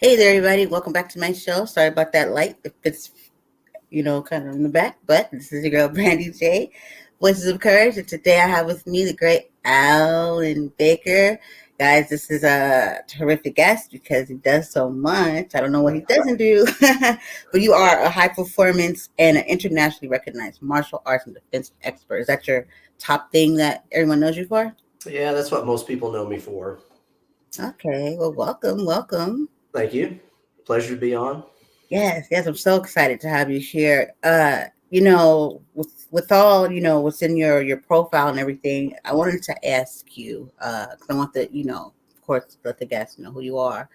Hey there, everybody. Welcome back to my show. Sorry about that light if it's, kind of in the back, but this is your girl, Brandy J. Voices of Courage. And today I have with me the great Alan Baker. Guys, this is a terrific guest because he does so much. I don't know what he doesn't do, but you are a high performance and an internationally recognized martial arts and defense expert. Is that your top thing that everyone knows you for? Yeah, that's what most people know me for. Okay, well, welcome, welcome. Thank you. Pleasure to be on. Yes, yes, I'm so excited to have you here. With all what's in your profile and everything, I wanted to ask you because I want to of course, let the guests know who you are,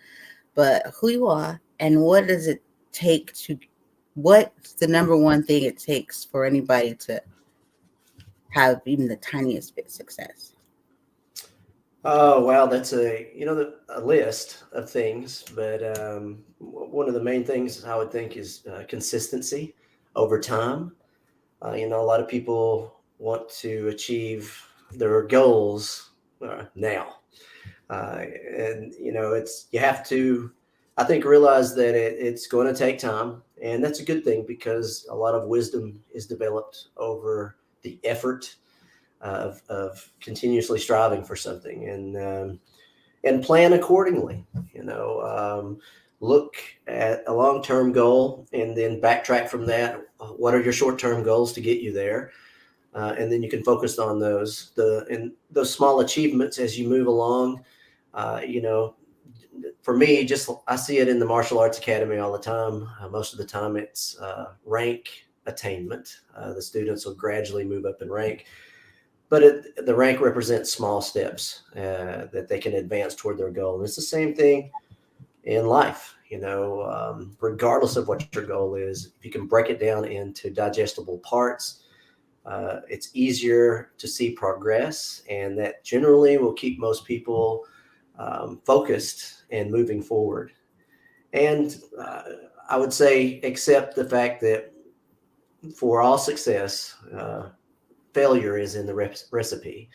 but who you are and what does it take to what's the number one thing it takes for anybody to have even the tiniest bit of success? Oh, wow, that's a list of things, but one of the main things I would think is consistency over time. A lot of people want to achieve their goals now, and it's you have to, I think, realize that it's going to take time, and that's a good thing because a lot of wisdom is developed over the effort of continuously striving for something and plan accordingly. Look at a long term goal and then backtrack from that. What are your short term goals to get you there? And then you can focus on those small achievements as you move along. Uh, you know, for me, just I see it in the martial arts academy all the time. Most of the time, it's rank attainment. The students will gradually move up in rank, but the rank represents small steps that they can advance toward their goal. And it's the same thing in life. Regardless of what your goal is, if you can break it down into digestible parts, it's easier to see progress, and that generally will keep most people focused and moving forward. And I would say, accept the fact that for all success, failure is in the recipe.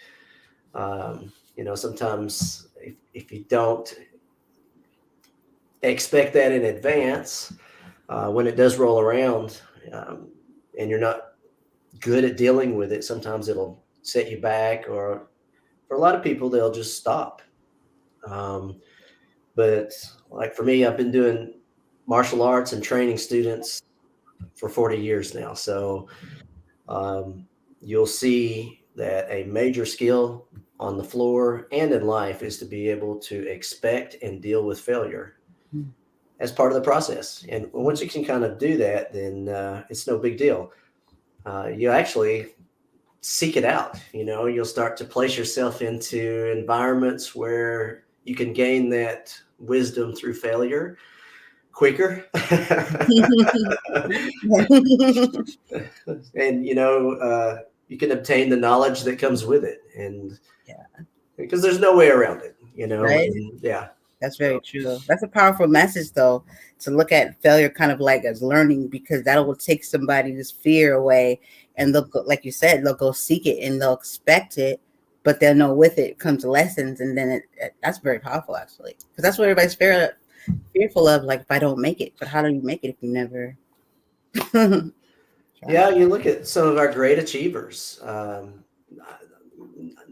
Sometimes if you don't expect that in advance, when it does roll around, and you're not good at dealing with it, sometimes it'll set you back, or for a lot of people, they'll just stop. Um, but like for me, I've been doing martial arts and training students for 40 years now. So um, you'll see that a major skill on the floor and in life is to be able to expect and deal with failure Hmm. as part of the process. And once you can kind of do that, then it's no big deal. You actually seek it out. You'll start to place yourself into environments where you can gain that wisdom through failure quicker. And you can obtain the knowledge that comes with it, and Yeah, because there's no way around it, right. and yeah. That's very So true. That's a powerful message, though, to look at failure kind of like as learning, because that will take somebody's fear away, and they'll go, like you said, they'll go seek it and they'll expect it, but they'll know with it comes lessons, and then that's very powerful actually, because that's what everybody's fearful of. Like, if I don't make it, but how do you make it if you never try? yeah, you look at some of our great achievers.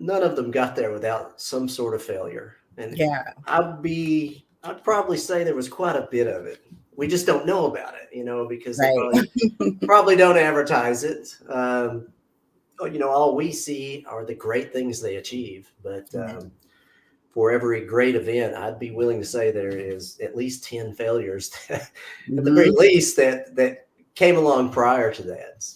None of them got there without some sort of failure, and Yeah, I'd probably say there was quite a bit of it. We just don't know about it, because they right. probably don't advertise it. All we see are the great things they achieve. But Yeah. for every great event, I'd be willing to say there is at least 10 failures, at the very Hmm. least, that came along prior to that.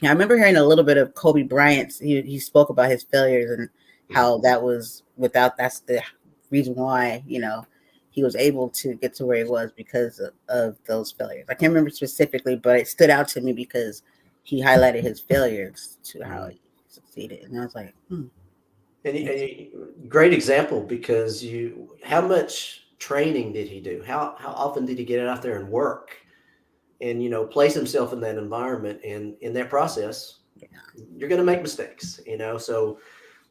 Yeah, I remember hearing a little bit of Kobe Bryant's. He spoke about his failures and how that was without that's the reason why he was able to get to where he was because of those failures. I can't remember specifically, but it stood out to me because he highlighted his failures to how Mm. he succeeded, and I was like, Great example, because how much training did he do? How often did he get out there and work and place himself in that environment? And in that process, yeah, you're going to make mistakes. So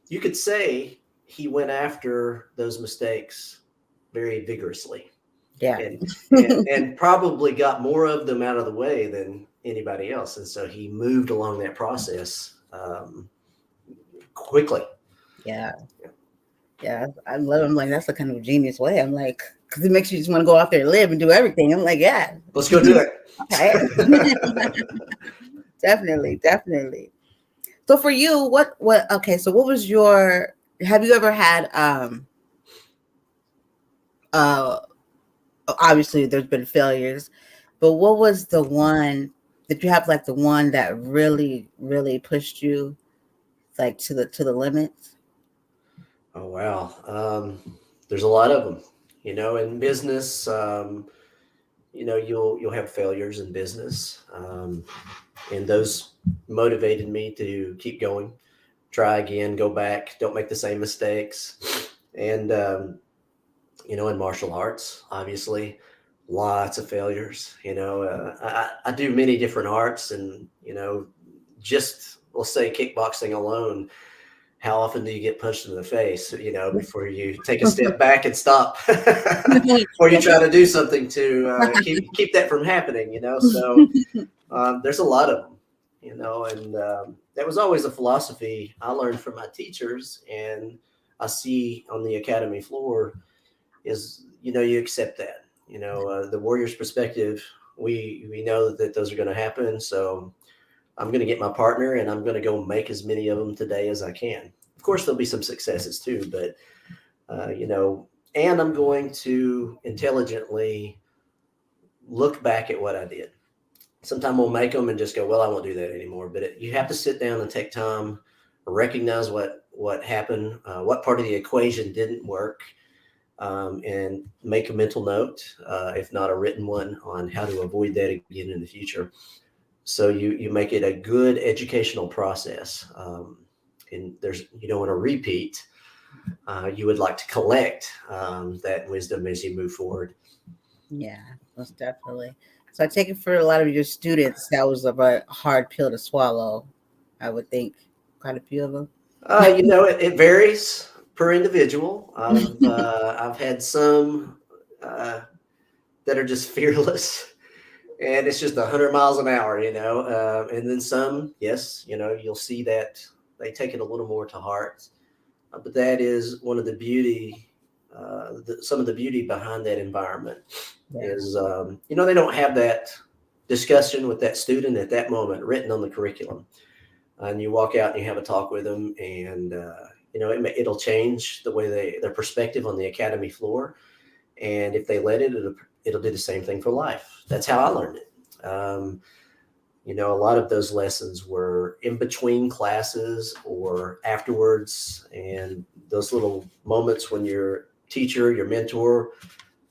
you could say he went after those mistakes very vigorously. Yeah. and probably got more of them out of the way than anybody else. And so he moved along that process quickly. Yeah. Yeah. I love him. Like, that's a kind of genius way. I'm like, because it makes you just want to go out there and live and do everything. I'm like, yeah. Let's go do it. Okay. Definitely. Definitely. So for you, okay, so what was have you ever had, uh, obviously there's been failures, but what was the one that you have, like the one that really, really pushed you like to the limits? Oh, wow. There's a lot of them, in business. You'll have failures in business. And those motivated me to keep going, try again, go back, don't make the same mistakes. And, in martial arts, obviously, lots of failures. I do many different arts, and, just let's say kickboxing alone, how often do you get punched in the face, before you take a step back and stop, before you try to do something to keep that from happening. So there's a lot of them, and that was always a philosophy I learned from my teachers, and I see on the academy floor is, you accept that, the Warriors perspective. We know that those are going to happen. So I'm going to get my partner and I'm going to go make as many of them today as I can. Of course, there'll be some successes too, but, and I'm going to intelligently look back at what I did. Sometimes we'll make them and just go, well, I won't do that anymore. But you have to sit down and take time, recognize what happened, what part of the equation didn't work, and make a mental note, if not a written one, on how to avoid that again in the future. So you make it a good educational process. And you don't want to repeat. You would like to collect that wisdom as you move forward. Yeah, most definitely. So I take it for a lot of your students, that was a very hard pill to swallow. I would think quite a few of them. It varies per individual. I've had some that are just fearless, and it's just 100 miles an hour, and then some, yes, you'll see that they take it a little more to heart. But that is one of the beauty, some of the beauty behind that environment is, they don't have that discussion with that student at that moment written on the curriculum. And you walk out and you have a talk with them, and, it'll change the way their perspective on the academy floor. And if they let it, it'll do the same thing for life. That's how I learned it. A lot of those lessons were in between classes or afterwards. And those little moments when your teacher, your mentor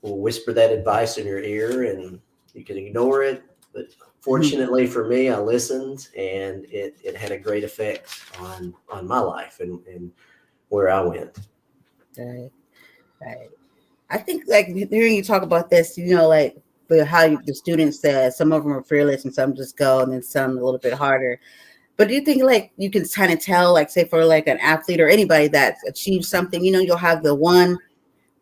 will whisper that advice in your ear and you can ignore it. But fortunately for me, I listened, and it had a great effect on my life and where I went. Right, right. I think like hearing you talk about this, like the students said some of them are fearless and some just go, and then some a little bit harder. But do you think like you can kind of tell, like say for like an athlete or anybody that's achieved something, you'll have the one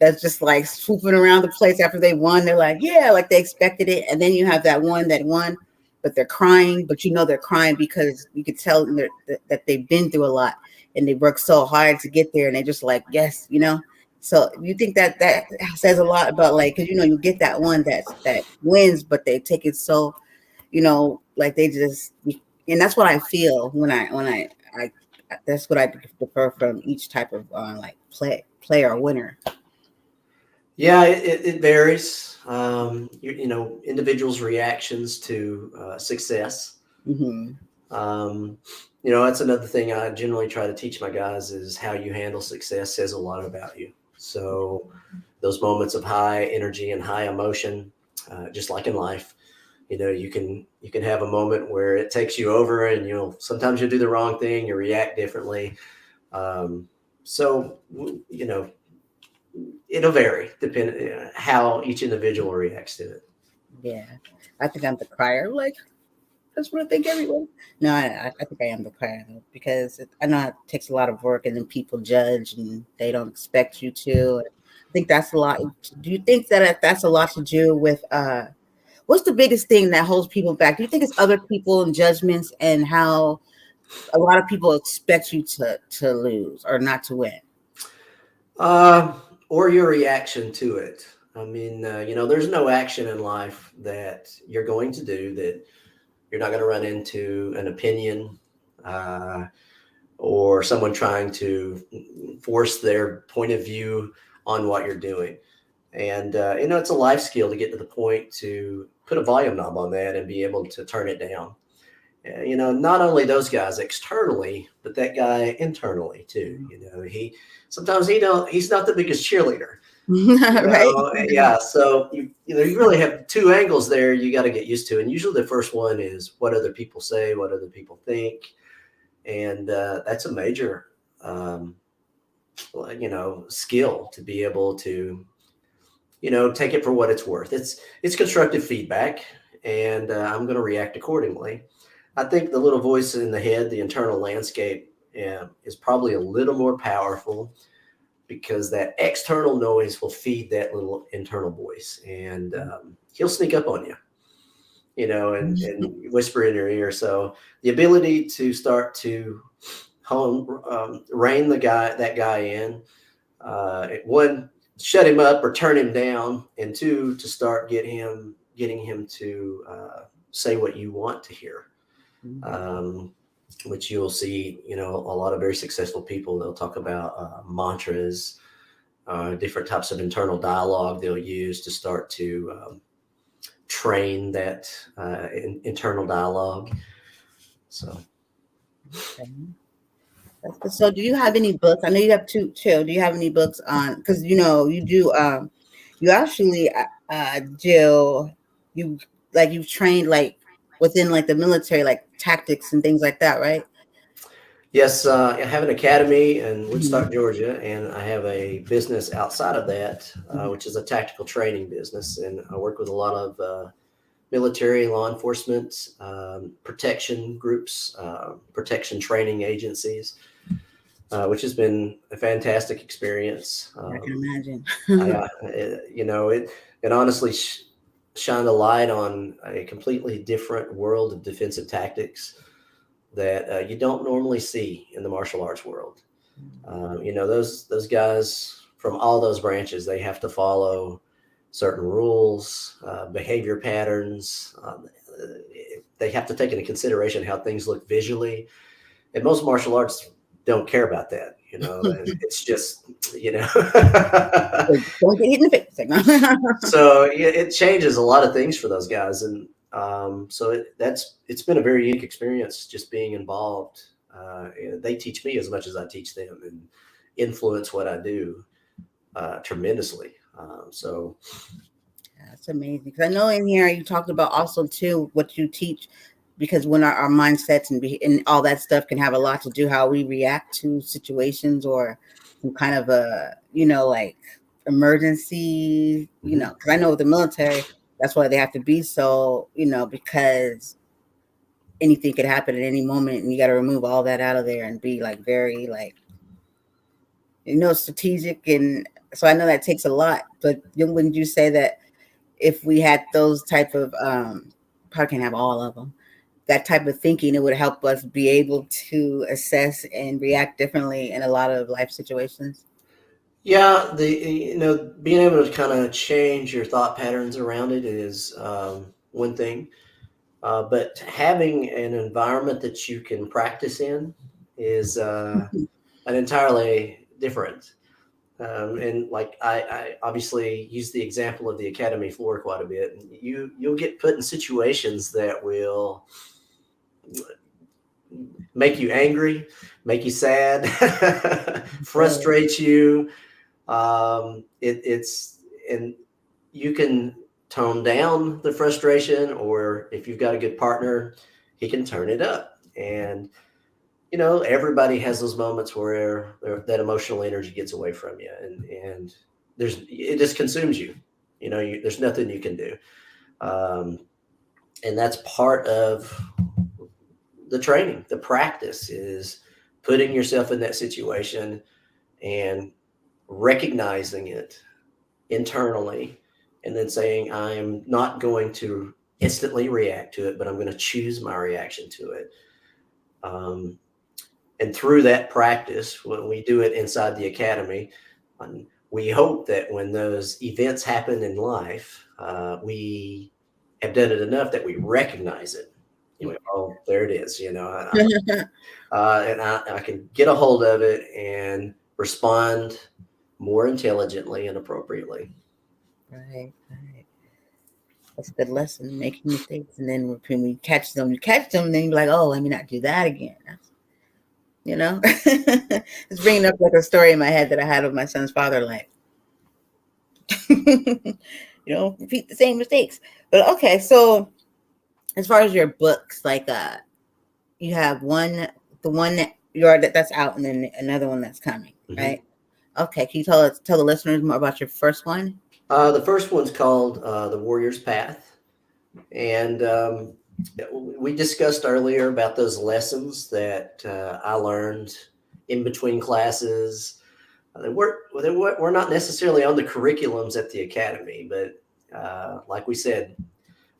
that's just like swooping around the place after they won. They're like, yeah, like they expected it. And then you have that one that won, but they're crying, but they're crying because you could tell that they've been through a lot and they worked so hard to get there. And they're just like, yes. So you think that says a lot about like, cause you get that one that wins, but they take it so, like they just, and that's what I feel when I that's what I prefer from each type of like player or winner. Yeah, it varies. Individuals' reactions to success. Mm-hmm. That's another thing I generally try to teach my guys is how you handle success says a lot about you. So those moments of high energy and high emotion, just like in life, you can have a moment where it takes you over, and sometimes you'll do the wrong thing, you react differently. So it'll vary depending how each individual reacts to it. Yeah, I think I'm the crier. Like that's what I think everyone. No, I think I am the crier though, because I know it takes a lot of work, and then people judge and they don't expect you to. I think that's a lot. Do you think that that's a lot to do with what's the biggest thing that holds people back? Do you think it's other people and judgments and how a lot of people expect you to lose or not to win? Uh, or your reaction to it. I mean, there's no action in life that you're going to do that you're not going to run into an opinion uh, or someone trying to force their point of view on what you're doing. And, it's a life skill to get to the point to put a volume knob on that and be able to turn it down. Not only those guys externally, but that guy internally too. Sometimes he's not the biggest cheerleader. Right? Yeah. So you really have two angles there you got to get used to, and usually the first one is what other people say, what other people think, and that's a major, skill to be able to take it for what it's worth. It's constructive feedback, and I'm going to react accordingly. I think the little voice in the head, the internal landscape, is probably a little more powerful because that external noise will feed that little internal voice, and he'll sneak up on you, and whisper in your ear. So the ability to start to rein that guy in, one, shut him up or turn him down, and two, to start getting him to say what you want to hear. Which you'll see, a lot of very successful people, they'll talk about mantras, different types of internal dialogue they'll use to start to train that internal dialogue. So. So do you have any books? I know you have two. Do you have any books on? Because you do. You actually, Jill, you you've trained within the military, like tactics and things like that, right? Yes, I have an academy in Mhm. Woodstock, Georgia, and I have a business outside of that, Mhm. which is a tactical training business. And I work with a lot of military, law enforcement, protection groups, protection training agencies, which has been a fantastic experience. I can imagine. It honestly shined a light on a completely different world of defensive tactics that you don't normally see in the martial arts world. Those guys from all those branches, they have to follow certain rules, behavior patterns. They have to take into consideration how things look visually, and most martial arts don't care about that. It's just Don't get hit in the face. Like, no. so it changes a lot of things for those guys, and so it's been a very unique experience just being involved. And they teach me as much as I teach them, and influence what I do tremendously. So That's amazing. Because I know in here you talked about also too what you teach, because when our mindsets and all that stuff can have a lot to do how we react to situations or some kind of a emergency. mhm. Because I know with the military, that's why they have to be so because anything could happen at any moment, and you got to remove all that out of there and be very strategic. And so I know that takes a lot. But wouldn't you say that if we had those type of probably can't have all of them, that type of thinking, it would help us be able to assess and react differently in a lot of life situations? Yeah, the being able to kind of change your thought patterns around it is one thing, but having an environment that you can practice in is an entirely different. And like I obviously use the example of the academy floor quite a bit. You'll get put in situations that will make you angry, make you sad, Right. frustrate you. It's and you can tone down the frustration, or if you've got a good partner, he can turn it up. And everybody has those moments where that emotional energy gets away from you, and it just consumes you. There's nothing you can do, um, and that's part of the training. The practice is putting yourself in that situation and recognizing it internally, and then saying, I'm not going to instantly react to it, but I'm going to choose my reaction to it. Um, and through that practice, when we do it inside the academy, we hope that when those events happen in life, we have done it enough that we recognize it. Oh, there it is. And I can get a hold of it and respond more intelligently and appropriately. Right, right. That's a good lesson, making mistakes. And then when we catch them, and then you're like, oh, let me not do that again. It's bringing up like a story in my head that I had with my son's father, like, repeat the same mistakes. But okay, so as far as your books, like, you have the one that's out, and then another one that's coming, right? Okay, can you tell the listeners more about your first one? The first one's called The Warrior's Path. And we discussed earlier about those lessons that I learned in between classes. We're not necessarily on the curriculums at the academy, but like we said,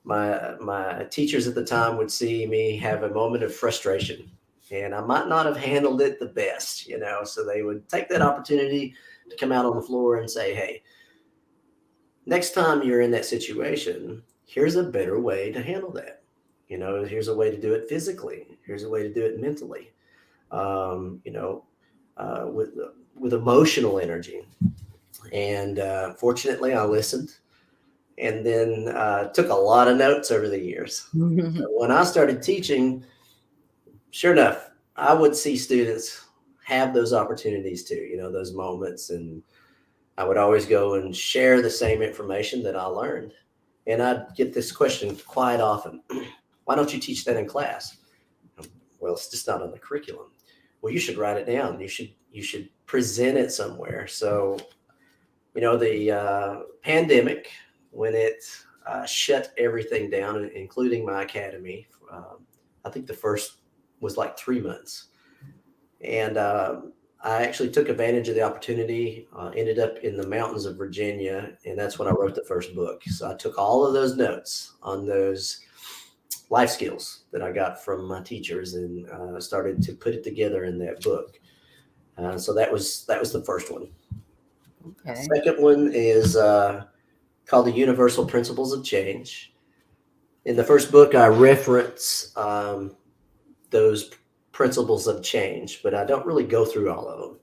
my teachers at the time would see me have a moment of frustration, and I might not have handled it the best, so they would take that opportunity to come out on the floor and say, hey, next time you're in that situation, here's a better way to handle that. Here's a way to do it physically. Here's a way to do it mentally. With emotional energy. And fortunately, I listened, and then took a lot of notes over the years. When I started teaching, sure enough, I would see students have those opportunities too. Those moments, and I would always go and share the same information that I learned. And I'd get this question quite often. Why don't you teach that in class? Well, it's just not on the curriculum. Well, you should write it down. You should present it somewhere. So, the pandemic, when it shut everything down, including my academy, I think the first was like 3 months. And I actually took advantage of the opportunity, ended up in the mountains of Virginia, and that's when I wrote the first book. So I took all of those notes on those life skills that I got from my teachers and started to put it together in that book. So that was the first one. Okay. Second one is called The Universal Principles of Change. In the first book, I reference those principles of change, but I don't really go through all of them.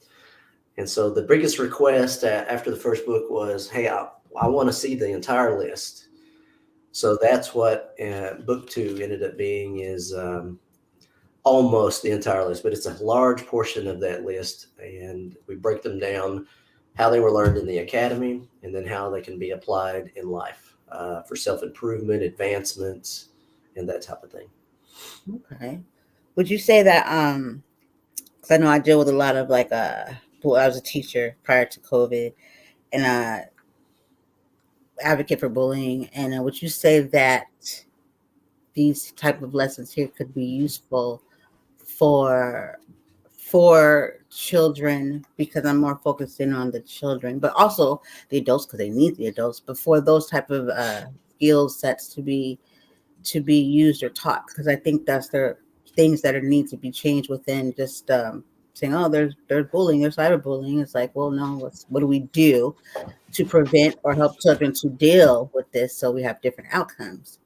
And so the biggest request after the first book was, hey, I want to see the entire list. So that's what book 2 ended up being, is almost the entire list, but it's a large portion of that list. And we break them down, how they were learned in the academy, and then how they can be applied in life for self-improvement, advancements, and that type of thing. Okay. Would you say that, because I know I deal with a lot of like, I was a teacher prior to COVID, and advocate for bullying, and would you say that these type of lessons here could be useful for children, because I'm more focused in on the children, but also the adults, because they need the adults, but for those type of skill sets to be used or taught, because I think that's the things that need to be changed within just saying, oh, there's bullying, there's cyberbullying. It's like, well, no, what do we do to prevent or help children to deal with this so we have different outcomes?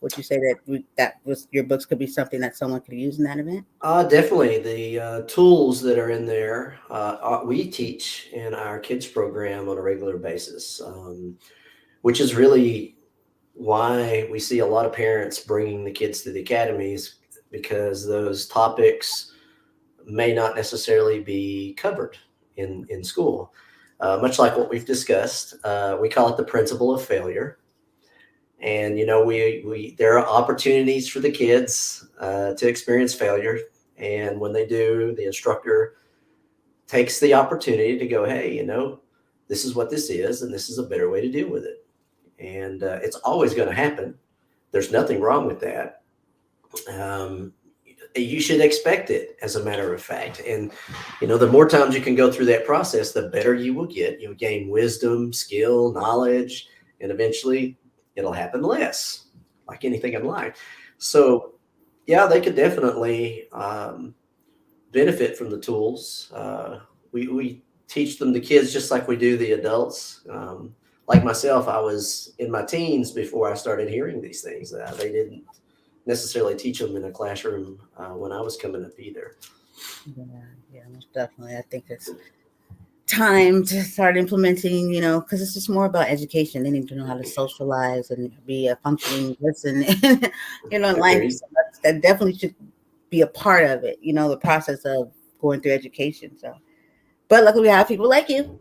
Would you say that your books could be something that someone could use in that event? Definitely. The tools that are in there, we teach in our kids program on a regular basis, which is really why we see a lot of parents bringing the kids to the academies, because those topics may not necessarily be covered in school. Much like what we've discussed, we call it the principle of failure. And, there are opportunities for the kids to experience failure. And when they do, the instructor takes the opportunity to go, hey, this is what this is, and this is a better way to deal with it. And it's always going to happen. There's nothing wrong with that. you should expect it, as a matter of fact. And, the more times you can go through that process, the better you will get. You'll gain wisdom, skill, knowledge, and eventually it'll happen less, like anything in life. So, yeah, they could definitely benefit from the tools. We teach them, the kids, just like we do the adults. Like myself, I was in my teens before I started hearing these things. They didn't necessarily teach them in a classroom when I was coming up either. Yeah, most definitely. I think it's time to start implementing, because it's just more about education. They need to know how to socialize and be a functioning person, in life. So that definitely should be a part of it, the process of going through education. So, but luckily we have people like you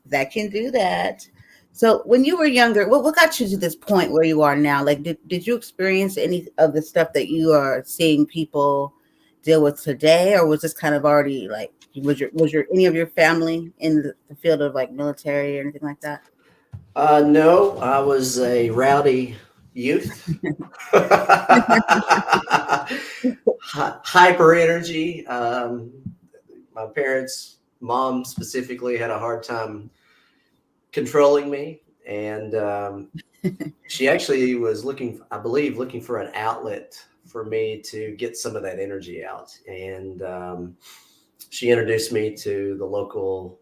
that can do that. So when you were younger, what got you to this point where you are now? Like, did you experience any of the stuff that you are seeing people deal with today, or was this kind of already like, was your any of your family in the field of like military or anything like that? No, I was a rowdy youth. Hyper energy. My parents, mom specifically, had a hard time controlling me. And she actually was I believe, looking for an outlet for me to get some of that energy out. And she introduced me to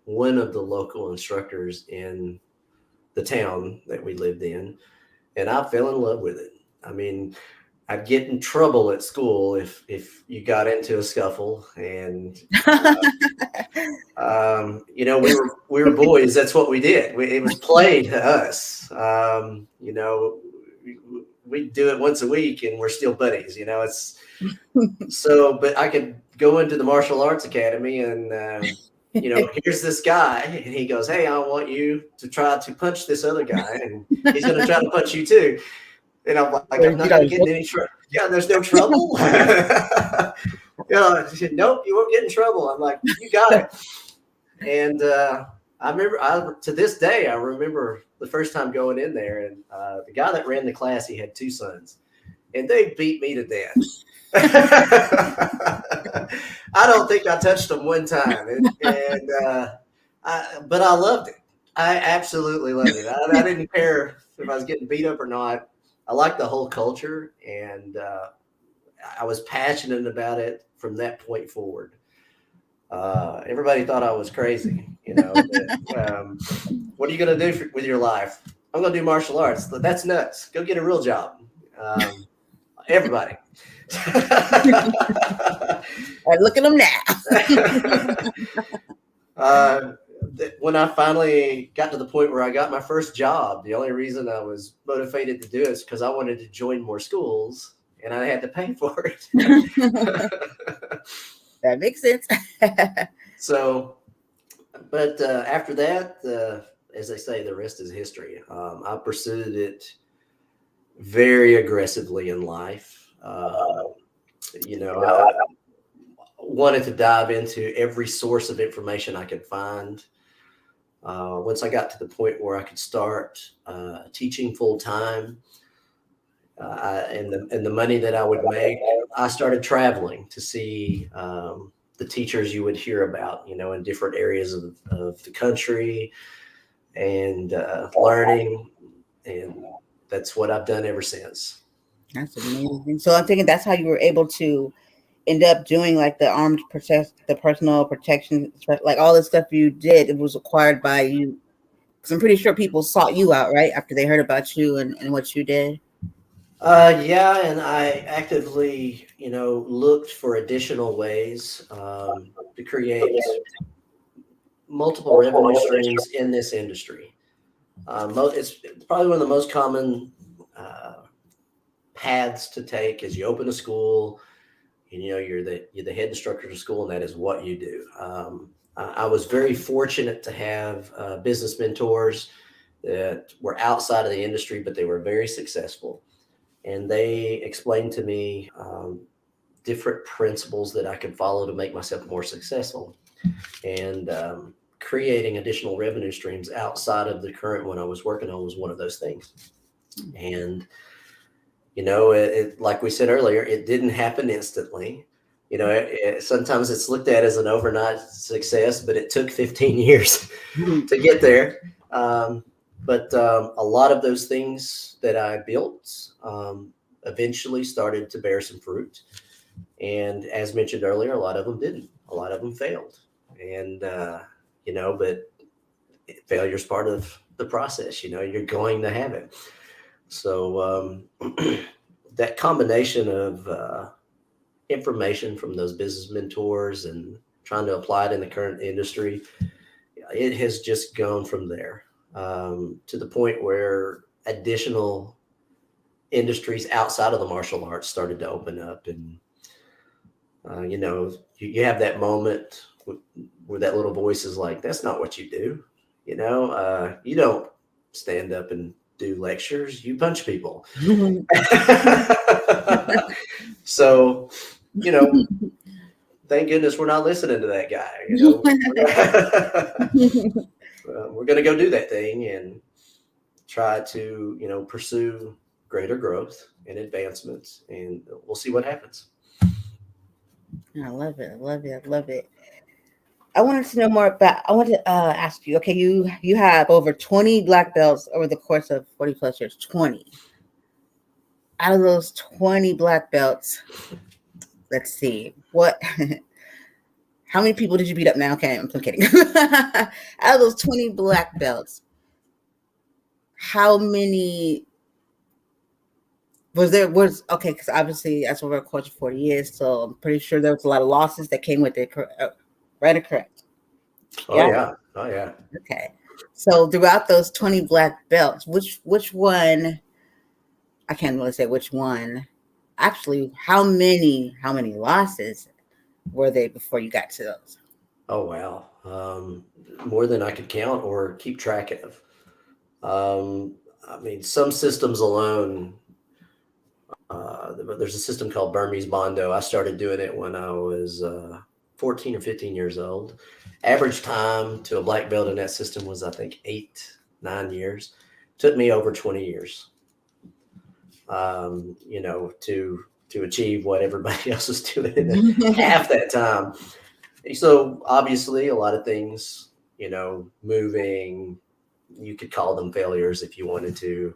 one of the local instructors in the town that we lived in, and I fell in love with it. I mean, I'd get in trouble at school if you got into a scuffle, and we were boys. That's what we did. It was play to us. We'd do it once a week, and we're still buddies. It's so. But I could go into the martial arts academy, and here's this guy, and he goes, "Hey, I want you to try to punch this other guy, and he's going to try to punch you too." And I'm like, "I'm not going to get in any trouble." Yeah, there's no trouble. She said, "Nope, you won't get in trouble." I'm like, "You got it." And I remember, to this day, I remember the first time going in there, and the guy that ran the class, he had 2 sons, and they beat me to death. I don't think I touched them one time, but I loved it. I absolutely loved it. I didn't care if I was getting beat up or not. I liked the whole culture, and I was passionate about it from that point forward. Everybody thought I was crazy, but, what are you going to do with your life? I'm going to do martial arts. That's nuts. Go get a real job. Everybody. Look at them now. When I finally got to the point where I got my first job, the only reason I was motivated to do it is because I wanted to join more schools, and I had to pay for it. That makes sense. So, but after that, as they say, the rest is history. I pursued it very aggressively in life. I wanted to dive into every source of information I could find. Once I got to the point where I could start teaching full time, and the money that I would make, I started traveling to see the teachers you would hear about, in different areas of the country, and learning, and that's what I've done ever since. That's amazing. So I'm thinking that's how you were able to end up doing like the personal protection, like all the stuff you did. It was acquired by you, because I'm pretty sure people sought you out, right, after they heard about you and what you did. Yeah, and I actively, looked for additional ways to create multiple revenue streams in this industry. It's probably one of the most common paths to take is you open a school, and you're the head instructor of school, and that is what you do. I was very fortunate to have business mentors that were outside of the industry, but they were very successful, and they explained to me different principles that I could follow to make myself more successful, and creating additional revenue streams outside of the current one I was working on was one of those things. And Like we said earlier, it didn't happen instantly. Sometimes it's looked at as an overnight success, but it took 15 years to get there. But a lot of those things that I built eventually started to bear some fruit. And as mentioned earlier, a lot of them didn't. A lot of them failed. And, but failure is part of the process. You're going to have it. So that combination of information from those business mentors and trying to apply it in the current industry, it has just gone from there to the point where additional industries outside of the martial arts started to open up. And, you have that moment where that little voice is like, that's not what you do. You don't stand up and do lectures, you punch people. So, thank goodness we're not listening to that guy. We're going to go do that thing and try to, pursue greater growth and advancements, and we'll see what happens. I love it. I love it. I love it. I wanted to know more about. I want to ask you. Okay, you have over 20 black belts over the course of 40 plus years. 20. Out of those 20 black belts, let's see what. How many people did you beat up now? Okay, I'm kidding. Out of those 20 black belts, how many was okay? Because obviously that's over a course of 40 years, so I'm pretty sure there was a lot of losses that came with it. Right or correct? Oh yeah. Oh yeah. Okay. So throughout those 20 black belts, which one? I can't really say which one. Actually, how many losses were they before you got to those? Oh wow. More than I could count or keep track of. I mean, some systems alone. There's a system called Burmese Bondo. I started doing it when I was 14 or 15 years old. Average time to a black belt in that system was, I think, 8-9 years. Took me over 20 years, to achieve what everybody else was doing in half that time. So obviously a lot of things, moving, you could call them failures if you wanted to.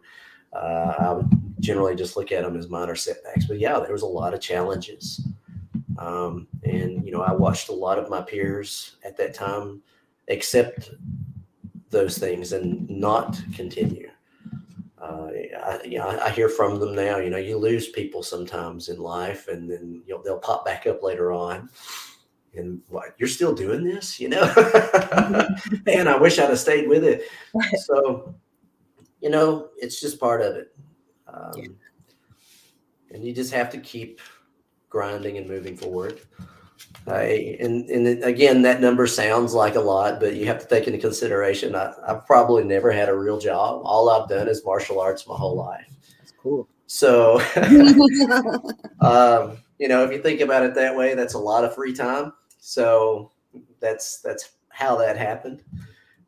I would generally just look at them as minor setbacks, but yeah, there was a lot of challenges. And I watched a lot of my peers at that time accept those things and not continue. I hear from them now. You lose people sometimes in life, and then they'll pop back up later on. And what, you're still doing this? Man, I wish I'd have stayed with it. So, it's just part of it. And you just have to keep grinding and moving forward. And again, that number sounds like a lot, but you have to take into consideration, I've probably never had a real job. All I've done is martial arts my whole life. That's cool. So, if you think about it that way, that's a lot of free time. So that's how that happened.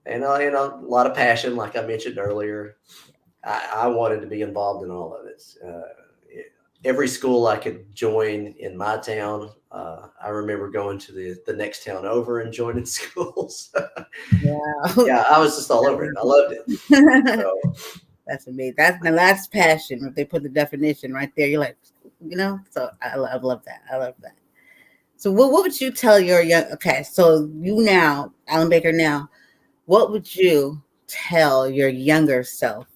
And a lot of passion, like I mentioned earlier. I wanted to be involved in all of it. Every school I could join in my town. I remember going to the next town over and joining schools. Wow. Yeah, I was just all over it. I loved it. So, that's amazing. That's passion. If they put the definition right there, you're like, So I love that. I love that. So what would you tell your young? Okay, so you now, Alan Baker. Now, what would you tell your younger self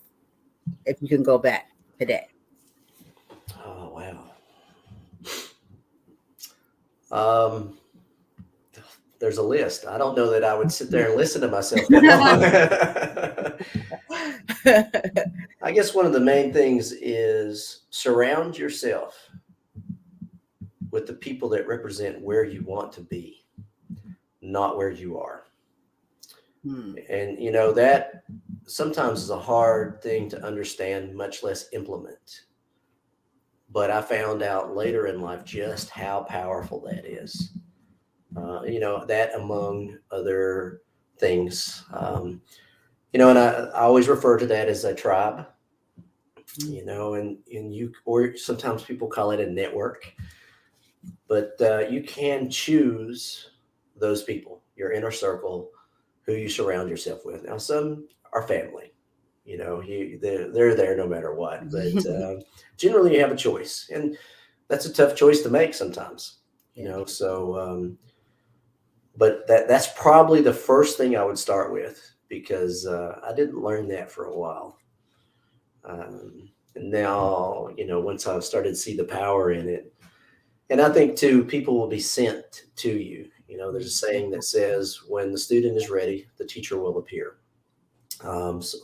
if you can go back today? Oh wow. There's a list. I don't know that I would sit there and listen to myself that long. I guess one of the main things is surround yourself with the people that represent where you want to be, not where you are. And that sometimes is a hard thing to understand, much less implement. But I found out later in life just how powerful that is. That among other things. And I always refer to that as a tribe. you know, and you, or sometimes people call it a network, but you can choose those people, your inner circle, who you surround yourself with. Now, some are family, you know, they're there no matter what, but generally you have a choice, and that's a tough choice to make sometimes, you Yeah. know. So, but that's probably the first thing I would start with, because I didn't learn that for a while. And now, you know, once I've started to see the power in it, and I think too, people will be sent to you. You know, there's a saying that says, when the student is ready, the teacher will appear. So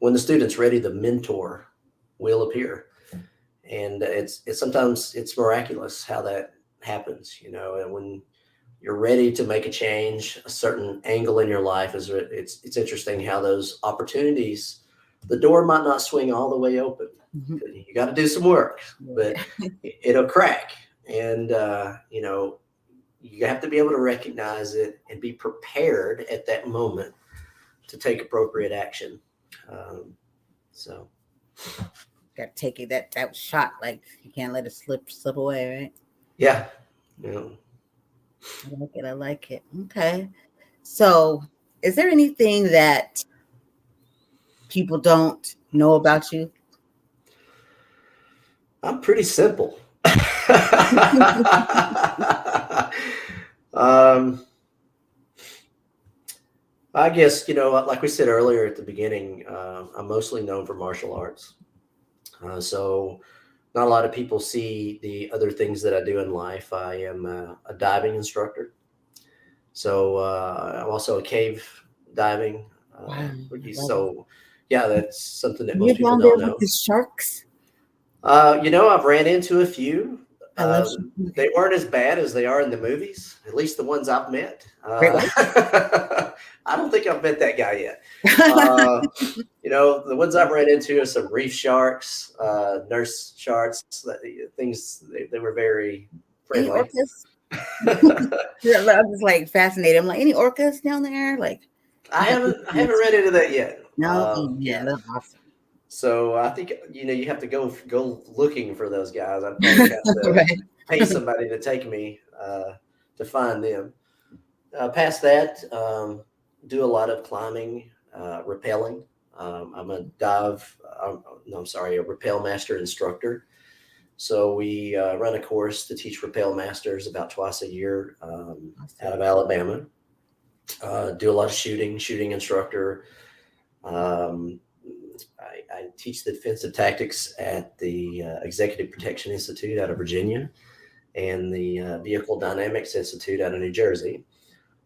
when the student's ready, the mentor will appear. And it's sometimes it's miraculous how that happens, you know. And when you're ready to make a change, a certain angle in your life, is it's interesting how those opportunities, the door might not swing all the way open. Mhm. You got to do some work, but Yeah. it'll crack. And you know, you have to be able to recognize it and be prepared at that moment to take appropriate action. Um, so Got to take it that shot. Like you can't let it slip away, right? yeah, you know, I like it. I like it. Okay. So, is there anything that people don't know about you? I'm pretty simple. um, I guess, you know, like we said earlier at the beginning, I'm mostly known for martial arts. So not a lot of people see the other things that I do in life. I am a diving instructor. So I'm also a cave diving. Wow, I love it. So yeah, that's something that most You're people down there don't with know. the sharks. You know, I've ran into a few. I love sharks. They weren't as bad as they are in the movies, at least the ones I've met. Great white. I don't think I've met that guy yet. Uh, you know, the ones I've ran into are some reef sharks, nurse sharks, things, they were very Any friendly. orcas? Yeah, I'm just like fascinated. I'm like, any orcas down there? Like, you got I haven't run into that yet. no, oh, man, Yeah. they're awesome. So I think, you know, you have to go looking for those guys. I'd probably have to Right. pay somebody to take me to find them. Past that, do a lot of climbing, rappelling. I'm a no, I'm sorry, a rappel master instructor. So we run a course to teach rappel masters about twice a year out of Alabama. Do a lot of shooting instructor. Um, I teach the defensive tactics at the Executive Protection Institute out of Virginia and the Vehicle Dynamics Institute out of New Jersey.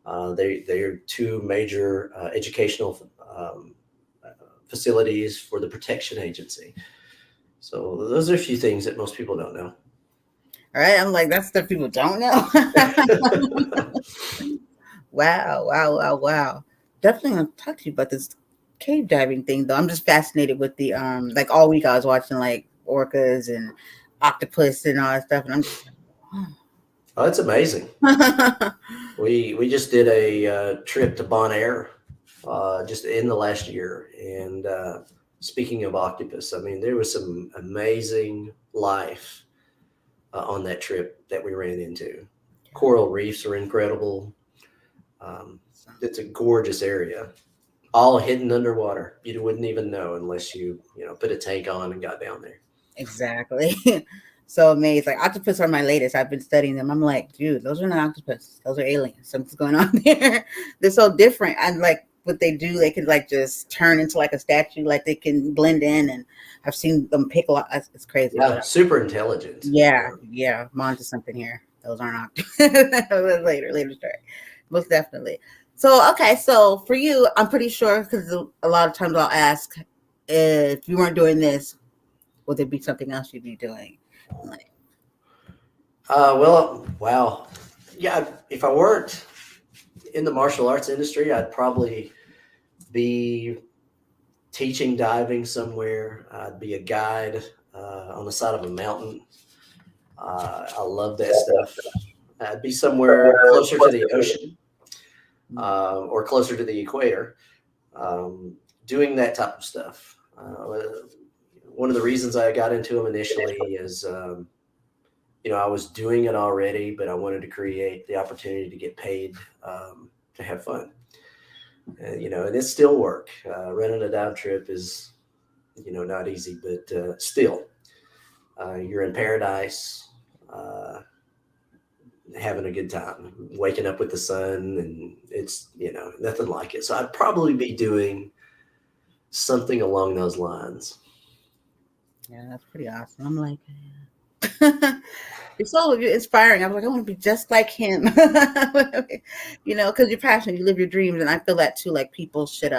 They are two major educational facilities for the protection agency. So those are a few things that most people don't know. All right. I'm like, that's stuff people don't know. Wow, wow, wow, wow. Definitely gonna talk to you about this cave diving thing though. I'm just fascinated with the like all week I was watching like orcas and octopus and all that stuff, and I'm just Oh, it's amazing. like, We just did a trip to Bonaire just in the last year, and speaking of octopus, I mean, there was some amazing life on that trip that we ran into. Coral reefs are incredible. Um, it's a gorgeous area, all hidden underwater. You wouldn't even know unless you know, put a tank on and got down there. exactly. So amazed. Like octopus are my latest. I've been studying them. I'm like, dude, those are not octopus. Those are aliens. Something's going on there. They're so different. And like what they do, they can like just turn into like a statue. Like they can blend in. And I've seen them pick a lot. It's crazy. Yeah, But super intelligent. yeah, I'm onto something here. Those aren't octopus. Later story. Most definitely. So okay, so for you, I'm pretty sure because a lot of times I'll ask if you weren't doing this, would there be something else you'd be doing? I'm like, Well, wow. Yeah, if I weren't in the martial arts industry, I'd probably be teaching diving somewhere. I'd be a guide on the side of a mountain. I love that stuff. I'd be somewhere closer to the ocean or closer to the equator, doing that type of stuff. one of the reasons I got into them initially is, I was doing it already, but I wanted to create the opportunity to get paid to have fun. And, and it's still work. Running a dive trip is, not easy, but still, you're in paradise, having a good time, waking up with the sun, and it's, nothing like it. So I'd probably be doing something along those lines. Yeah, that's pretty awesome. I'm like, it's so inspiring. I'm like, I want to be just like him. Because you're passionate, you live your dreams, and I feel that too. Like people should,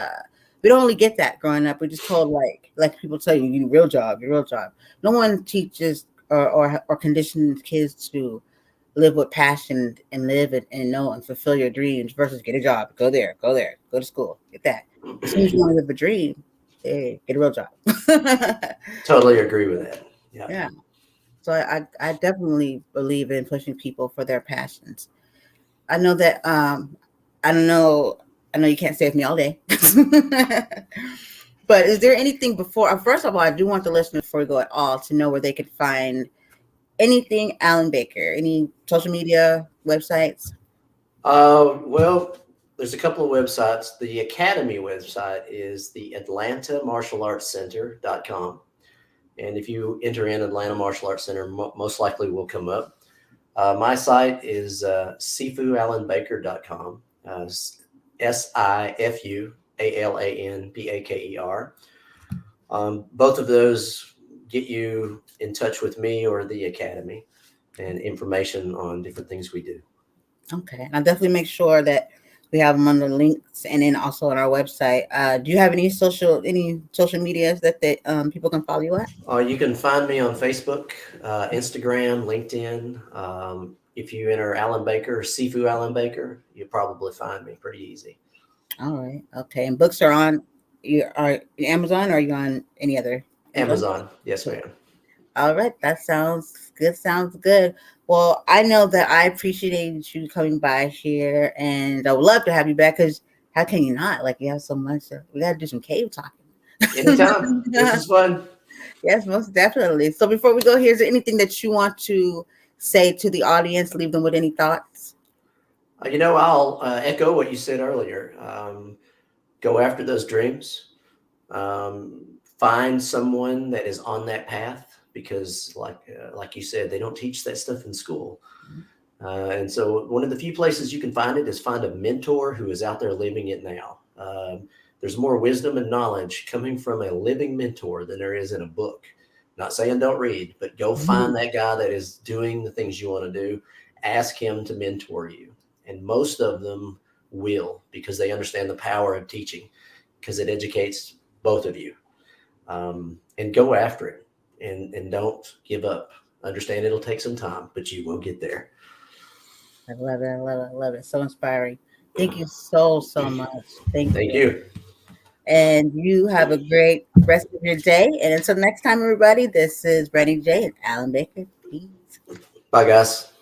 we don't really get that growing up. We're just told like people tell you, your real job, your real job. No one teaches or conditions kids to live with passion and live it and know and fulfill your dreams versus get a job, go there, go to school, get that. As soon as you want to live a dream, hey, get a real job. Totally agree with that. Yeah. Yeah. So I definitely believe in pushing people for their passions. I know that I know you can't stay with me all day. But is there anything before first of all, I do want the listeners before we go at all to know where they could find anything Alan Baker, any social media websites? Well, there's a couple of websites. The Academy website is the AtlantaMartialArtsCenter.com. And if you enter in Atlanta Martial Arts Center, most likely will come up. My site is sifualanbaker.com, SIFUALANBAKER. Both of those get you in touch with me or the Academy and information on different things we do. Okay. I'll definitely make sure that we have them on the links and then also on our website. Do you have any social medias that people can follow you at? You can find me on Facebook, Instagram, LinkedIn. If you enter Alan Baker or Sifu Alan Baker, you'll probably find me pretty easy. All right. Okay. And books are on Amazon, or are you on any other? Amazon. Yes, ma'am. All right. That sounds good. Well, I know that I appreciate you coming by here, and I would love to have you back because how can you not? Like, you have so much. We got to do some cave talking. Anytime. This is fun. Yes, most definitely. So before we go here, is there anything that you want to say to the audience? Leave them with any thoughts? I'll echo what you said earlier. Go after those dreams. Find someone that is on that path. Because like you said, they don't teach that stuff in school. And so one of the few places you can find it is find a mentor who is out there living it now. There's more wisdom and knowledge coming from a living mentor than there is in a book. Not saying don't read, but go find that guy that is doing the things you want to do. Ask him to mentor you. And most of them will, because they understand the power of teaching, because it educates both of you. And go after it. And don't give up. Understand it'll take some time, but you will get there. I love it. So inspiring. Thank you so much. Thank you. And you have a great rest of your day. And until next time, everybody, this is Brandi J and Alan Baker. Peace. Bye, guys.